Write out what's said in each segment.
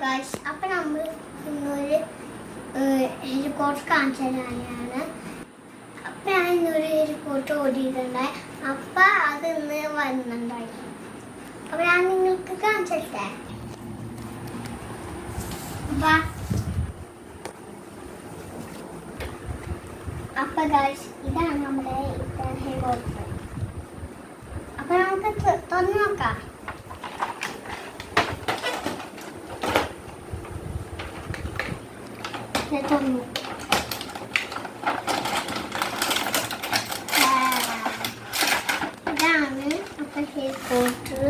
Guys, അപ്പം നമ്മൾ ഇന്നൊരു ഹെലികോപ്റ്റർ കാണിച്ചു തരാനാണ്. അപ്പം ഞാൻ ഇന്നൊരു ഹെലികോപ്റ്റർ ഓടിയിട്ടുണ്ടായി. അപ്പം അത് ഇന്ന് വരുന്നുണ്ടായി. അപ്പം ഞാൻ നിങ്ങൾക്ക് കാണിച്ചു തരാം. അപ്പം ഗായ്സ്, ഇതാണ് നമ്മുടെ ഹെലികോപ്റ്റർ. അപ്പം നമുക്ക് തുറന്നു നോക്കാം. ഇതാണ് അപ്പം ഹെലികോപ്റ്റർ.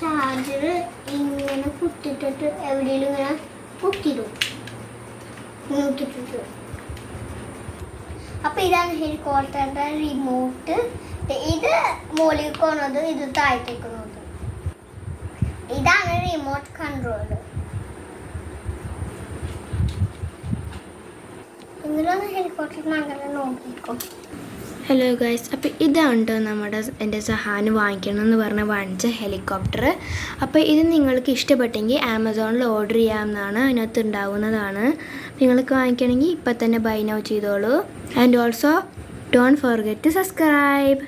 ചാർജർ ഇങ്ങനെ കുത്തിട്ടിട്ട് എവിടെയും ഇങ്ങനെ കുത്തിടും. നോക്കിട്ടിട്ട് അപ്പം ഇതാണ് ഹെലികോപ്റ്ററിൻ്റെ റിമോട്ട്. ഇത് മുകളിലേക്ക് പോകുന്നത്, ഇത് താഴത്തേക്കുന്നത്. ഇതാണ് റിമോട്ട് കൺട്രോൾ. നിങ്ങളൊന്ന് ഹെലികോപ്റ്റർ അങ്ങനെ നോക്കിക്കോ. ഹലോ ഗൈസ്, അപ്പോൾ ഇതാണ് എൻ്റെ സഹാന് വാങ്ങിക്കണം എന്ന് പറഞ്ഞ് വാങ്ങിച്ച ഹെലികോപ്റ്റർ. അപ്പോൾ ഇത് നിങ്ങൾക്ക് ഇഷ്ടപ്പെട്ടെങ്കിൽ ആമസോണിൽ ഓർഡർ ചെയ്യാവുന്നതാണ്. അതിനകത്ത് ഉണ്ടാവുന്നതാണ്. നിങ്ങൾക്ക് വാങ്ങിക്കണമെങ്കിൽ ഇപ്പം തന്നെ ബൈ നൗ ചെയ്തോളൂ. And also don't forget to subscribe.